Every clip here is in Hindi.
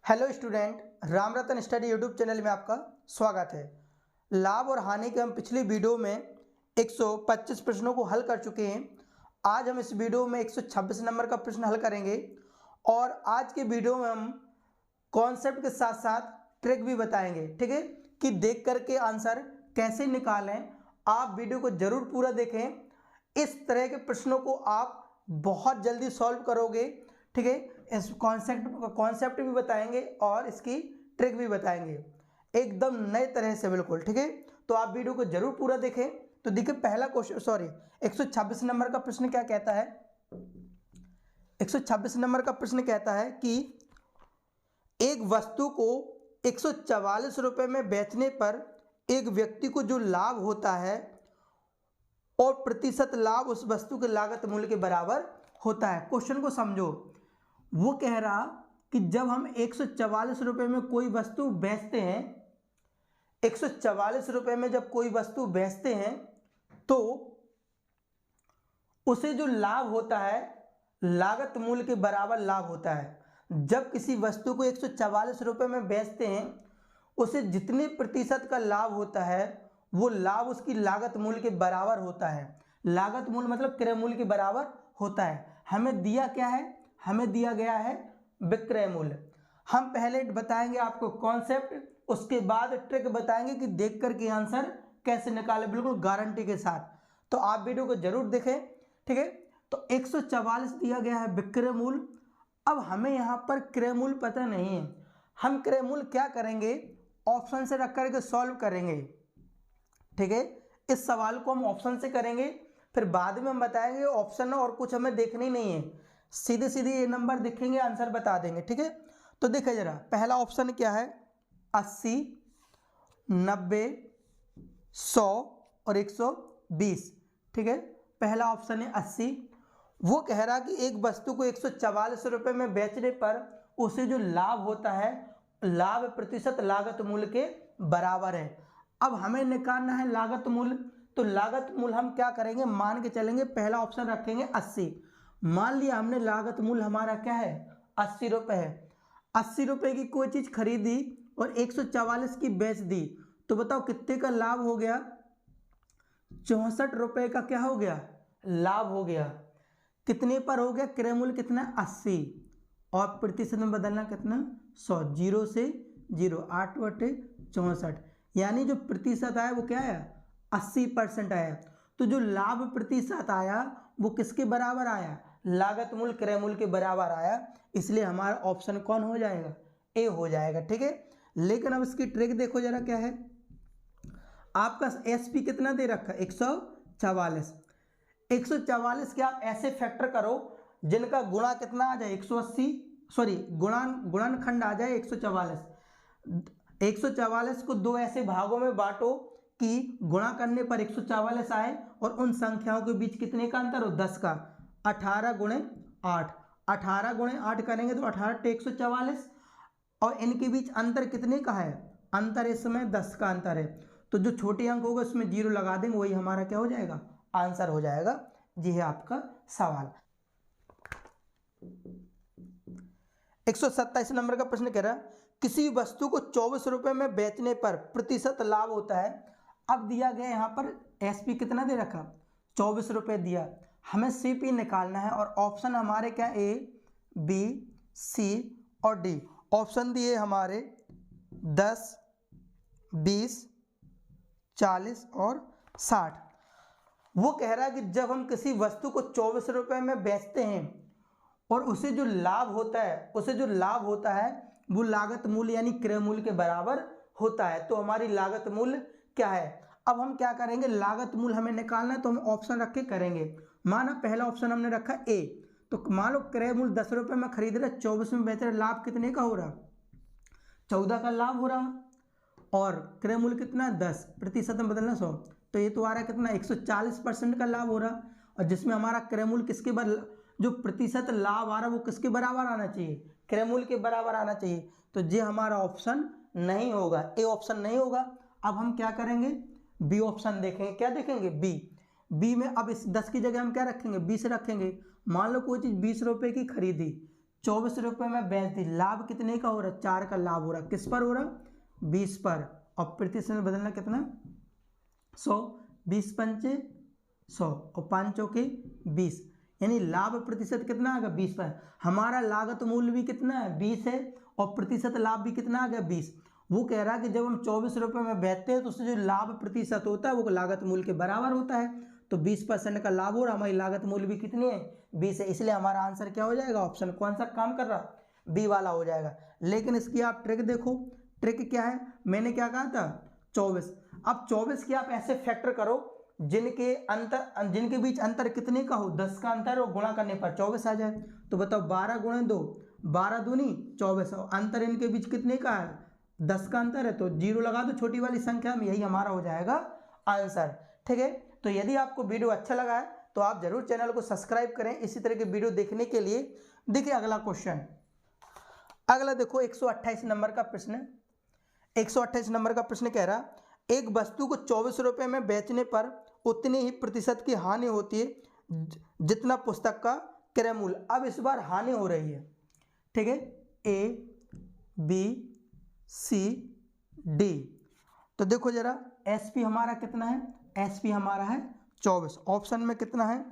हेलो स्टूडेंट, राम रतन स्टडी यूट्यूब चैनल में आपका स्वागत है। लाभ और हानि के हम पिछली वीडियो में 125 प्रश्नों को हल कर चुके हैं। आज हम इस वीडियो में 126 नंबर का प्रश्न हल करेंगे और आज के वीडियो में हम कॉन्सेप्ट के साथ साथ ट्रिक भी बताएंगे, ठीक है, कि देख करके आंसर कैसे निकालें। आप वीडियो को जरूर पूरा देखें। इस तरह के प्रश्नों को आप बहुत जल्दी सॉल्व करोगे, ठीक है। इस कॉन्सेप्ट भी बताएंगे और इसकी ट्रिक भी बताएंगे एकदम नए तरह से, बिल्कुल, ठीक है। तो आप वीडियो को जरूर पूरा देखें। तो देखिए पहला क्वेश्चन 126 नंबर का प्रश्न क्या कहता है। 126 नंबर का प्रश्न कहता है कि एक वस्तु को 144 रुपये में बेचने पर एक व्यक्ति को जो लाभ होता है और प्रतिशत लाभ उस वस्तु के लागत मूल्य के बराबर होता है। क्वेश्चन को समझो। वो कह रहा कि जब हम 144 रुपये में कोई वस्तु बेचते हैं, 144 रुपये में जब कोई वस्तु बेचते हैं तो उसे जो लाभ होता है लागत मूल्य के बराबर लाभ होता है। जब किसी वस्तु को 144 रुपये में बेचते हैं, उसे जितने प्रतिशत का लाभ होता है वो लाभ उसकी लागत मूल्य के बराबर होता है। लागत मूल्य मतलब क्रय मूल्य के बराबर होता है। हमें दिया क्या है? हमें दिया गया है विक्रय मूल्य। हम पहले बताएंगे आपको कॉन्सेप्ट, उसके बाद ट्रिक बताएंगे कि देख करके आंसर कैसे निकाले, बिल्कुल गारंटी के साथ। तो आप वीडियो को जरूर देखें, ठीक है। तो 144 दिया गया है विक्रय मूल्य। अब हमें यहाँ पर क्रय मूल्य पता नहीं है। हम क्रय मूल्य क्या करेंगे? ऑप्शन से रख करके सॉल्व करेंगे, ठीक है। इस सवाल को हम ऑप्शन से करेंगे, फिर बाद में हम बताएंगे ऑप्शन और कुछ हमें देखनी नहीं है। सीधे सीधे ये नंबर दिखेंगे, आंसर बता देंगे, ठीक है। तो देखिए जरा, पहला ऑप्शन क्या है? 80, 90, 100 और 120, ठीक है। पहला ऑप्शन है 80। वो कह रहा कि एक वस्तु को 144 रुपये में बेचने पर उसे जो लाभ होता है, लाभ प्रतिशत लागत मूल्य के बराबर है। अब हमें निकालना है लागत मूल्य। तो लागत मूल्य हम क्या करेंगे? मान के चलेंगे, पहला ऑप्शन रखेंगे 80। मान लिया हमने लागत मूल्य हमारा क्या है? 80 रुपये है। 80 रुपये की कोई चीज़ खरीदी और 144 की बेच दी, तो बताओ कितने का लाभ हो गया? 64 रुपये का क्या हो गया? लाभ हो गया। कितने पर हो गया? क्रय मूल्य कितना? 80 और प्रतिशत में बदलना कितना? 100। 0 से 0, 8/64, यानी जो प्रतिशत आया वो क्या आया? 80% आया। तो जो लाभ प्रतिशत आया वो किसके बराबर आया? लागत मूल्य क्रय मूल्य के बराबर आया। इसलिए हमारा ऑप्शन कौन हो जाएगा? ए हो जाएगा, ठीक है। लेकिन अब इसकी ट्रिक देखो जरा क्या है। आपका एसपी कितना दे रखा है? 144। 144 के आप ऐसे फैक्टर करो जिनका गुणा कितना आ जाए? 180, सॉरी गुणनखंड आ जाए 144। 144 को दो ऐसे भागों में बांटो कि गुणा करने पर 144 आए और उन संख्याओं के बीच कितने का अंतर हो? 10 का। 18 गुणे 8, 18 गुणे 8 करेंगे तो 18 × 144, और इनके बीच अंतर कितने का है? अंतर इस समय 10 का अंतर है। तो जो छोटे अंक होगा उसमें 0 लगा देंगे, वही हमारा क्या हो जाएगा? आंसर हो जाएगा। जी है आपका सवाल। 127 नंबर का प्रश्न कह रहा है किसी वस्तु को 24 रुपये में बेचने पर प्रतिशत लाभ होता है। अब दिया गया यहाँ पर एसपी कितना दे रखा? 24 रुपये दिया। हमें सीपी निकालना है और ऑप्शन हमारे क्या? ए, बी, सी और डी। ऑप्शन दिए हमारे 10, 20, 40 और 60। वो कह रहा है कि जब हम किसी वस्तु को 24 रुपये में बेचते हैं और उसे जो लाभ होता है वो लागत मूल्य यानी क्रय मूल्य के बराबर होता है। तो हमारी लागत मूल्य क्या है? अब हम क्या करेंगे? लागत मूल्य हमें निकालना है तो हम ऑप्शन रख के करेंगे। माना पहला ऑप्शन हमने रखा ए, तो मान लो क्रय मूल्य 10 रुपये में खरीद रहे, 24 में बेच रहे, लाभ कितने का हो रहा? 14 का लाभ हो रहा। और क्रय मूल्य कितना? 10, प्रतिशत में बदलना 100, तो ये तो आ रहा है कितना? 140% का लाभ हो रहा। और जिसमें हमारा क्रय मूल्य किसके जो प्रतिशत लाभ आ रहा है वो किसके बराबर आना चाहिए? क्रय मूल्य के बराबर आना चाहिए। तो ये हमारा ऑप्शन नहीं होगा, ए ऑप्शन नहीं होगा। अब हम क्या करेंगे? बी ऑप्शन देखेंगे। क्या देखेंगे? बी में अब इस 10 की जगह हम क्या रखेंगे? 20 रखेंगे। मान लो कोई चीज़ 20 रुपये की खरीदी, 24 रुपये में बेच दी, लाभ कितने का हो रहा है? 4 का लाभ हो रहा है। किस पर हो रहा? 20 पर। और प्रतिशत में बदलना कितना? 100। 20 पंचे 100 और 5 चौके 20, यानी लाभ प्रतिशत कितना आ गया? 20 पर। हमारा लागत मूल्य भी कितना है? 20 है, और प्रतिशत लाभ भी कितना आ गया? 20। वो कह रहा है कि जब हम 24 रुपये में बेचते हैं तो उससे जो लाभ प्रतिशत होता है वो लागत मूल्य के बराबर होता है। तो 20% का लाभ हो रहा, हमारी लागत मूल्य भी कितनी है? 20 है। इसलिए हमारा आंसर क्या हो जाएगा? ऑप्शन कौन सा काम कर रहा? बी वाला हो जाएगा। लेकिन इसकी आप ट्रिक देखो, ट्रिक क्या है? मैंने क्या कहा था? 24। अब 24 की आप ऐसे फैक्टर करो जिनके बीच अंतर कितने का हो? 10 का अंतर, और गुणा करने पर 24 आ जाए। तो बताओ 12 गुणे 2, 12 दूनी 24, और अंतर इनके बीच कितने का है? 10 का अंतर है, तो 0 लगा दो छोटी वाली संख्या में, यही हमारा हो जाएगा आंसर। ठीक है, तो यदि आपको वीडियो अच्छा लगा है तो आप जरूर चैनल को सब्सक्राइब करें इसी तरह के वीडियो देखने के लिए। देखिए अगला क्वेश्चन, अगला देखो 128 नंबर का प्रश्न। 128 नंबर का प्रश्न कह रहा, एक वस्तु को 24 रुपये में बेचने पर उतनी ही प्रतिशत की हानि होती है जितना पुस्तक का क्रय मूल्य। अब इस बार हानि हो रही है। ठीक है, ए बी सी डी। तो देखो जरा, एस पी हमारा कितना है? एस पी हमारा है 24। ऑप्शन में कितना है?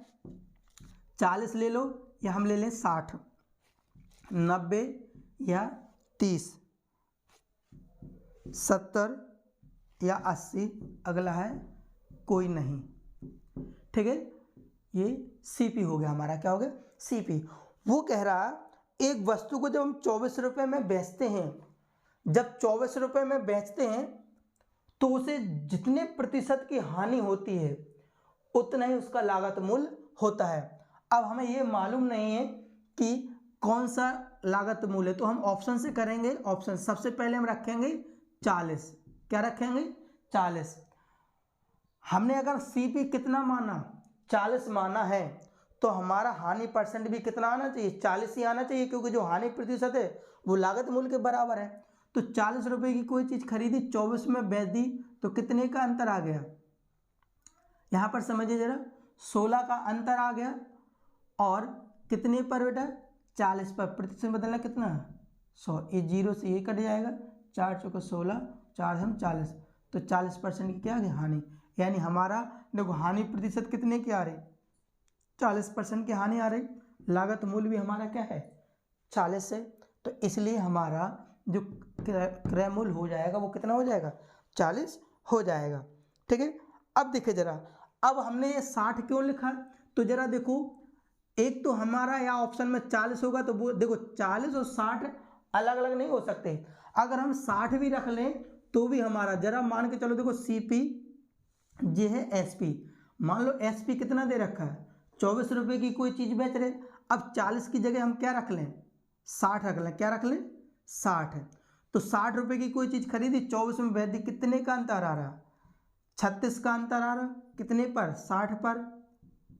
40 ले लो, या हम ले लें 60, 90 या 30, 70 या 80, अगला है कोई नहीं। ठीक है, ये सीपी हो गया हमारा। क्या हो गया? सीपी। वो कह रहा एक वस्तु को जब हम 24 रुपये में बेचते हैं, जब 24 रुपये में बेचते हैं तो उसे जितने प्रतिशत की हानि होती है उतना ही उसका लागत मूल्य होता है। अब हमें ये मालूम नहीं है कि कौन सा लागत मूल्य है, तो हम ऑप्शन से करेंगे। ऑप्शन सबसे पहले हम रखेंगे 40। क्या रखेंगे? 40। हमने अगर सीपी कितना माना? 40 माना है, तो हमारा हानि परसेंट भी कितना आना चाहिए? 40 ही आना चाहिए, क्योंकि जो हानि प्रतिशत है वो लागत मूल्य के बराबर है। तो 40 रुपये की कोई चीज़ खरीदी, 24 में बेच दी, तो कितने का अंतर आ गया? यहाँ पर समझिए जरा, 16 का अंतर आ गया। और कितने पर बेटा? 40 पर। प्रतिशत बदलना कितना? 100। ये 0 से ये कट जाएगा, 4 चौके 16, 4 हम 40, तो 40% की क्या आ गई? हानि। यानी हमारा देखो हानि प्रतिशत कितने की आ रही? 40% की हानि आ रही। लागत मूल्य भी हमारा क्या है? 40 है। तो इसलिए हमारा जो क्रय मूल्य हो जाएगा वो कितना हो जाएगा? 40 हो जाएगा। ठीक है, अब देखिए जरा, अब हमने ये 60 क्यों लिखा? तो जरा देखो, एक तो हमारा या ऑप्शन में 40 होगा, तो वो देखो 40 और 60 अलग अलग नहीं हो सकते। अगर हम 60 भी रख लें तो भी हमारा, जरा मान के चलो, देखो सीपी ये है एसपी। मान लो एसपी कितना दे रखा है? 24 रुपये की कोई चीज़ बेच रहे। अब 40 की जगह हम क्या रख लें? 60 रख लें। क्या रख लें? 60 है। तो 60 रुपये की कोई चीज़ खरीदी, 24 में बेच दी, कितने का अंतर आ रहा? 36 का अंतर आ रहा। कितने पर? 60 पर।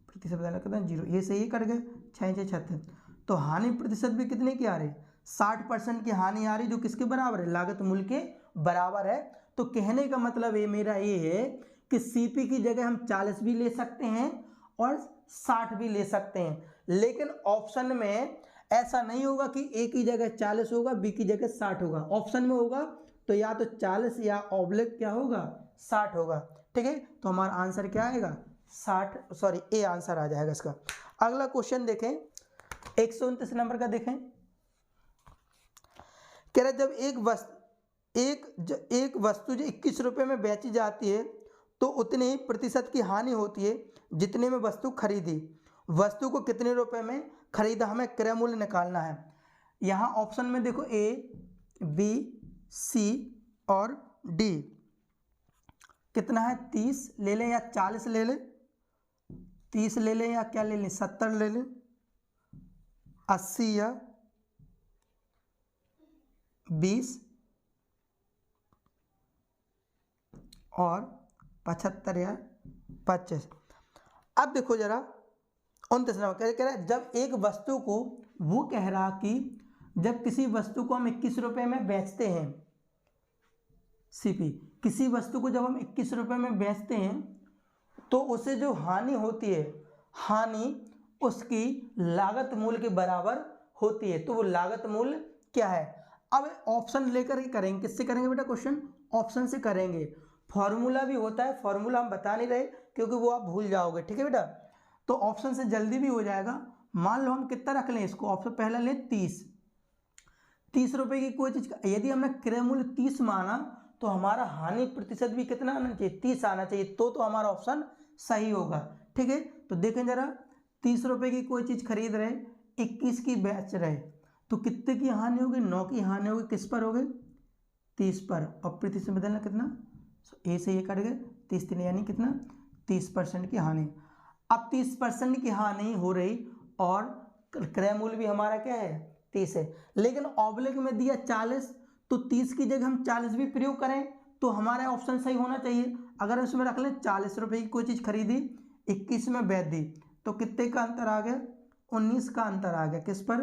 प्रतिशत बदलना कितना? 0। ये सही कट गए, 6 6 36। तो हानि प्रतिशत भी कितने की आ रही? 60% की हानि आ रही, जो किसके बराबर है? लागत मूल्य के बराबर है। तो कहने का मतलब ये मेरा ये है कि सीपी की जगह हम 40 भी ले सकते हैं और 60 भी ले सकते हैं, लेकिन ऑप्शन में ऐसा नहीं होगा कि ए की जगह 40 होगा, बी की जगह 60 होगा। ऑप्शन में होगा तो या तो 40 या ऑब्लिक क्या होगा? 60 होगा। ठीक है, तो हमारा आंसर क्या आएगा? 60, सॉरी ए आंसर आ जाएगा इसका। अगला क्वेश्चन देखें, 129 नंबर का देखें। कह रहा जब एक वस्तु जो 21 रुपये में बेची जाती है तो उतने ही प्रतिशत की हानि होती है जितने में वस्तु खरीदी। वस्तु को कितने रुपए में खरीदा, हमें क्रय मूल्य निकालना है। यहाँ ऑप्शन में देखो ए बी सी और डी। कितना है? 30 ले लें या 40 ले लें? 30 ले लें या क्या ले लें? 70 ले लें? 80 या 20 और 75 या 25। अब देखो जरा 29 नंबर कह रहा है जब एक वस्तु को, वो कह रहा कि जब किसी वस्तु को हम 21 रुपये में बेचते हैं, सीपी, किसी वस्तु को जब हम 21 रुपये में बेचते हैं तो उसे जो हानि होती है, हानि उसकी लागत मूल्य के बराबर होती है, तो वो लागत मूल्य क्या है। अब ऑप्शन लेकर के करेंगे, किससे करेंगे बेटा क्वेश्चन, ऑप्शन से करेंगे। फॉर्मूला भी होता है, फॉर्मूला हम बता नहीं रहे क्योंकि वो आप भूल जाओगे, ठीक है बेटा। तो ऑप्शन से जल्दी भी हो जाएगा। मान लो हम कितना रख लें इसको, ऑप्शन पहला लें 30 रुपए की कोई चीज का यदि हमने क्रय मूल्य 30 माना तो हमारा हानि प्रतिशत भी कितना आना चाहिए, 30 आना चाहिए, तो हमारा ऑप्शन सही होगा, ठीक है। तो देखें जरा, 30 रुपए की कोई चीज खरीद रहे, 21 की बेच रहे, तो कितने की हानि होगी, 9 की हानि होगी, किस पर होगी, 30 पर, और प्रतिशत बदलना कितना, ए से ये कट गए, 30 यानी कितना 30% की हानि। अब 30% की हानि हो रही और क्रय मूल्य भी हमारा क्या है 30 है, लेकिन ऑब्लिक में दिया 40, तो 30 की जगह हम 40 भी प्रयोग करें तो हमारा ऑप्शन सही होना चाहिए। अगर इसमें रख लें 40 रुपए की कोई चीज़ खरीदी, 21 में बेच दी, तो कितने का अंतर आ गया, 19 का अंतर आ गया, किस पर,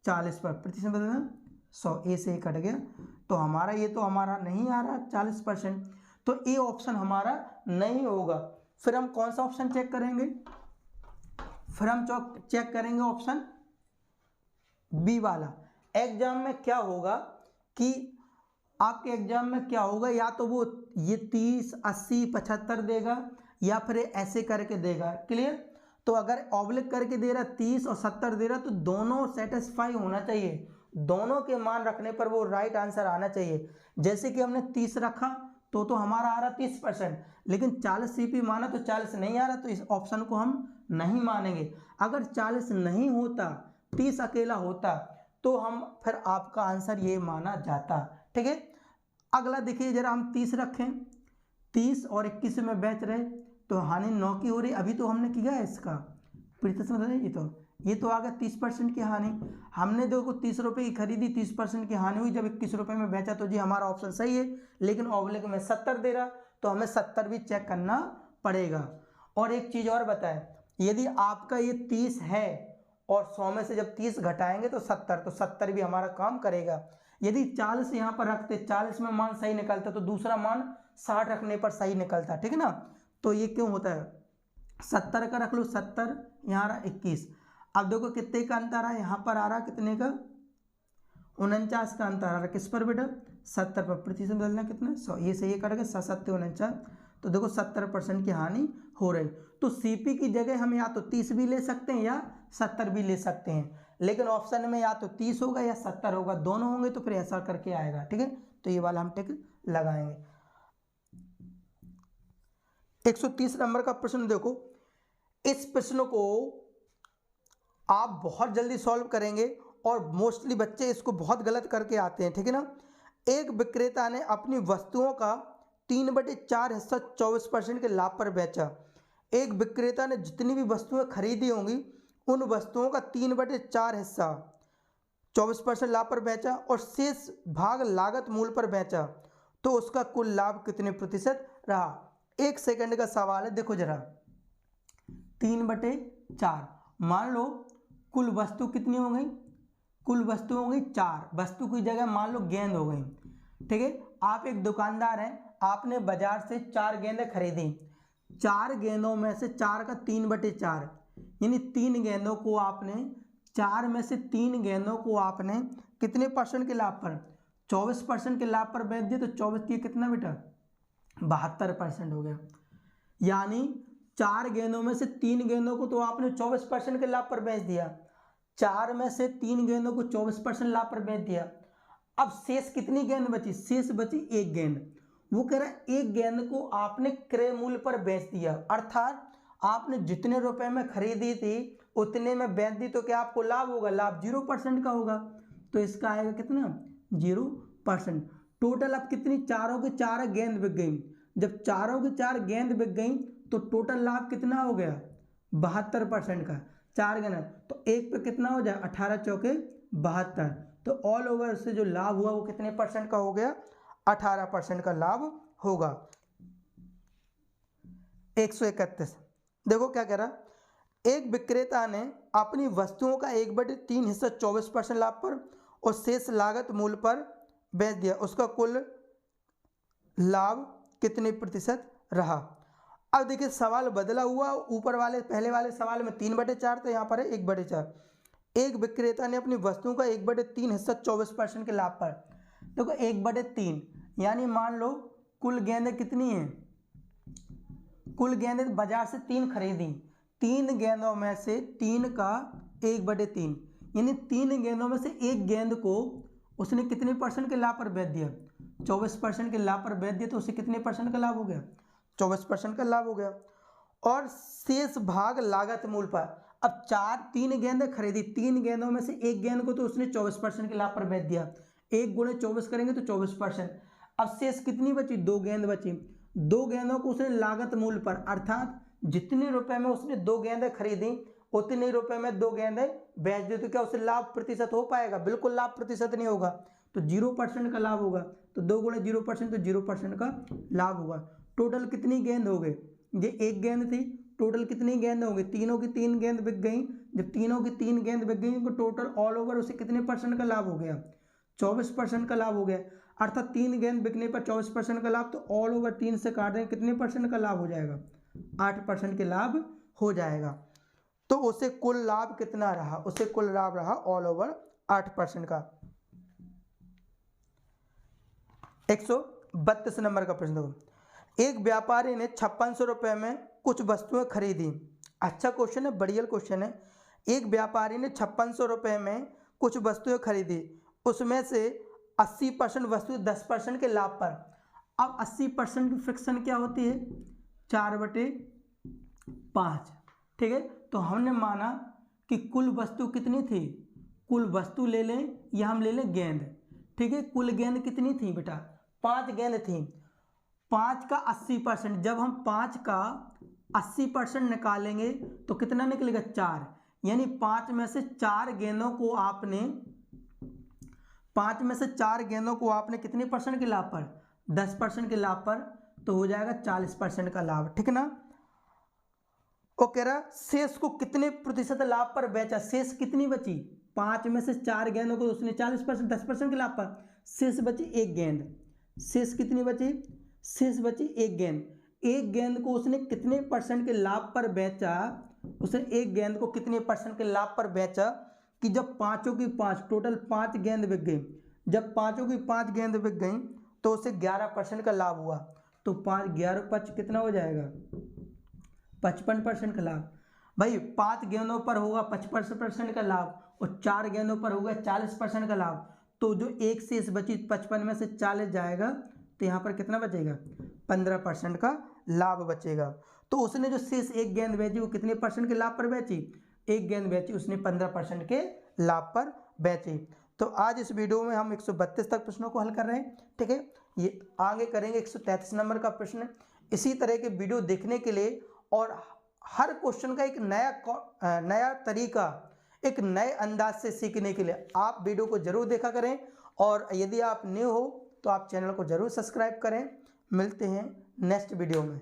40 पर, प्रतिशत बदलना 100, ए से कट गया, तो हमारा ये तो हमारा नहीं आ रहा 40%, तो ए ऑप्शन हमारा नहीं होगा। फिर हम कौन सा ऑप्शन चेक करेंगे, फिर हम चेक करेंगे ऑप्शन बी वाला। एग्जाम में क्या होगा कि आपके एग्जाम में क्या होगा, या तो वो ये 30, 80, 75 देगा या फिर ऐसे करके देगा, क्लियर। तो अगर ऑब्लिक करके दे रहा 30 और 70 दे रहा तो दोनों सेटिस्फाई होना चाहिए, दोनों के मान रखने पर वो राइट आंसर आना चाहिए। जैसे कि हमने 30 रखा तो हमारा आ रहा 30%, लेकिन 40 सीपी माना तो 40 नहीं आ रहा, तो इस ऑप्शन को हम नहीं मानेंगे। अगर 40 नहीं होता, 30 अकेला होता, तो हम फिर आपका आंसर ये माना जाता, ठीक है। अगला देखिए जरा, हम 30 रखें, 30 और 21 में बेच रहे, तो हानि 9 की हो रही, अभी तो हमने किया है इसका प्रतिशत, ये तो आ गया 30% की हानि। हमने देखो 30 रुपए की खरीदी, 30% की हानि हुई, जब 21 रुपए में बेचा तो जी हमारा ऑप्शन सही है, लेकिन ऑब्लिक में 70 दे रहा, तो हमें 70 भी चेक करना पड़ेगा। और एक चीज़ और बताएं, यदि आपका ये 30 है और 100 में से जब 30 घटाएंगे तो 70, तो 70 भी हमारा काम करेगा। यदि 40 यहाँ पर रखते, 40 में मान सही निकलता तो दूसरा मान 60 रखने पर सही निकलता, ठीक है ना। तो ये क्यों होता है, 70 का रख लो, 70 यहाँ रहा 21, अब देखो कितने का अंतर आ, यहाँ पर आ रहा कितने का, 49 का अंतर आ रहा, किस पर बेटा, 70 पर, प्रतिशत बदलना कितना 100, ये से ये कट गया 7 49, तो देखो 70% की हानि हो रही। तो सीपी की जगह हम या तो 30 भी ले सकते हैं या 70 भी ले सकते हैं, लेकिन ऑप्शन में या तो 30 होगा या 70 होगा, दोनों होंगे तो फिर ऐसा करके आएगा, ठीक है। तो ये वाला हम टिक लगाएंगे। 130 नंबर का प्रश्न देखो, इस प्रश्न को आप बहुत जल्दी सॉल्व करेंगे और मोस्टली बच्चे इसको बहुत गलत करके आते हैं, ठीक है ना। एक विक्रेता ने अपनी वस्तुओं का 3/4 हिस्सा 24% के लाभ पर बेचा। एक विक्रेता ने जितनी भी वस्तुएं खरीदी होंगी उन वस्तुओं का 3/4 हिस्सा 24% लाभ पर बेचा और शेष भाग लागत मूल्य पर बेचा, तो उसका कुल लाभ कितने प्रतिशत रहा। 1 सेकंड का सवाल है, देखो जरा, 3/4, मान लो कुल वस्तु कितनी हो गई, कुल वस्तु हो गई 4, वस्तु की जगह मान लो गेंद हो गई, ठीक है। आप एक दुकानदार हैं, आपने बाजार से 4 गेंदें खरीदी, 4 गेंदों में से 4 का 3/4 यानी 3 गेंदों को आपने, 4 में से 3 गेंदों को आपने कितने परसेंट के लाभ पर, 24% के लाभ पर बेच दिए, तो 24 की कितना बेटा 72% हो गया। यानी 4 गेंदों में से 3 गेंदों को तो आपने 24% के लाभ पर बेच दिया, 4 में से 3 गेंदों को 24% लाभ पर बेच दिया। अब शेष कितनी गेंद बची, शेष बची 1 गेंद, वो कह रहा है 1 गेंद को आपने क्रय मूल्य पर बेच दिया, अर्थात आपने जितने रुपए में खरीदी थी उतने में बेच दी, तो क्या आपको लाभ होगा, लाभ 0% का होगा, तो इसका आएगा कितना 0%। टोटल अब कितनी, चारों के 4 गेंद बिक गई, जब चारों की 4 गेंद बिक गई तो टोटल लाभ कितना हो गया 72% का, 4 गेंद, तो 1 पे कितना हो जाए 18 चौके 72, तो ऑल ओवर से जो लाभ हुआ वो कितने परसेंट का हो गया 18% का लाभ होगा। 131 देखो क्या कह रहा, एक विक्रेता ने अपनी वस्तुओं का 1/3 हिस्सा 24% लाभ पर और शेष लागत मूल्य पर बेच दिया, उसका कुल लाभ कितने प्रतिशत रहा। अब देखिए सवाल बदला हुआ, ऊपर वाले पहले वाले सवाल में 3/4 था, यहाँ पर है 1/4। एक विक्रेता ने अपनी वस्तुओं का 1/3 हिस्सा 24% के लाभ पर, देखो 1/3 यानी मान लो कुल गेंदें कितनी हैं, कुल गेंदें बाजार से 3 खरीदी, 3 गेंदों में से 3 का 1/3 यानी 3 गेंदों में से एक गेंद को उसने कितने परसेंट के लाभ पर बेच दिया, 24% के लाभ पर बेच दिया, तो उसे कितने परसेंट का लाभ हो गया, 24% का लाभ हो गया। और शेष भाग लागत मूल्य पर, अब 3 गेंदें खरीदी, 3 गेंदों में से एक गेंद को तो उसने 24% के लाभ पर बेच दिया, 1 गुणे 24 करेंगे तो 24%। अब शेष कितनी बची, 2 गेंद बची, 2 गेंदों को उसने लागत मूल्य पर, अर्थात जितने रुपए में उसने 2 गेंदें खरीदी उतने रुपए में 2 गेंदें बेच दी, तो क्या उसे लाभ प्रतिशत हो पाएगा, बिल्कुल लाभ प्रतिशत नहीं होगा, तो 0% का लाभ होगा। तो 2 गुणे 0% तो 0% का लाभ होगा। टोटल कितनी गेंद हो गई, ये एक गेंद थी, टोटल कितनी गेंद हो गई, तीनों की 3 गेंद बिक गई, जब तीनों की 3 गेंद बिक गई तो टोटल ऑल ओवर उसे कितने परसेंट का लाभ हो गया, 24% का लाभ हो गया। अर्थात 3 गेंद बिकने पर 24% का लाभ, तो ऑल ओवर 3 से काट दें कितने परसेंट का लाभ हो जाएगा, 8% के लाभ हो जाएगा। तो उसे कुल लाभ कितना रहा, उसे कुल लाभ रहा ऑल ओवर 8% का। 132 नंबर का प्रश्न देखो, एक व्यापारी ने 5600 रुपये में कुछ वस्तुएं खरीदी। अच्छा क्वेश्चन है, बढ़िया क्वेश्चन है। एक व्यापारी ने 5600 रुपये में कुछ वस्तुएं खरीदी, उसमें से 80% वस्तुएं 10% के लाभ पर। अब 80% की फ्रिक्शन क्या होती है, 4/5, ठीक है। तो हमने माना कि कुल वस्तु कितनी थी, कुल वस्तु ले लें या हम ले लें गेंद, ठीक है। कुल गेंद कितनी थी बेटा, 5 गेंद थी, 5 का 80%, जब हम 5 का 80% निकालेंगे तो कितना निकलेगा, 4, यानी 5 में से 4 गेंदों को आपने 5 में से 4 गेंदों को आपने कितने परसेंट के लाभ पर, 10% के लाभ पर, तो हो जाएगा 40% का लाभ, ठीक ना। वो कह रहा शेष को कितने प्रतिशत लाभ पर बेचा, शेष कितनी बची, 5 में से 4 गेंदों को उसने 40% 10% के लाभ पर, शेष बची एक गेंद, शेष कितनी बची, शेष बची एक गेंद। एक गेंद को उसने कितने परसेंट के लाभ पर बेचा, उसने एक गेंद को कितने परसेंट के लाभ पर बेचा कि जब 5 की 5 टोटल 5 गेंद बिक गई, जब 5 की 5 गेंद बिक गई तो उसे 11% का लाभ हुआ, तो 5 11 5 कितना हो जाएगा, 55% का लाभ। भाई 5 गेंदों पर होगा 55% का लाभ और 4 गेंदों पर होगा 40% का लाभ, तो जो एक शेष बची 55 में से 40 जाएगा तो यहाँ पर कितना बचेगा, 15% का लाभ बचेगा। तो उसने जो शेष एक गेंद बेची वो कितने परसेंट के लाभ पर बेची, एक गेंद बेची उसने 15% के लाभ पर बेची। तो आज इस वीडियो में हम 132 तक प्रश्नों को हल कर रहे हैं, ठीक है। ये आगे करेंगे 133 नंबर का प्रश्न। इसी तरह के वीडियो देखने के लिए और हर क्वेश्चन का एक नया तरीका, एक नए अंदाज से सीखने के लिए आप वीडियो को जरूर देखा करें, और यदि आप न्यू हो तो आप चैनल को जरूर सब्सक्राइब करें। मिलते हैं नेक्स्ट वीडियो में।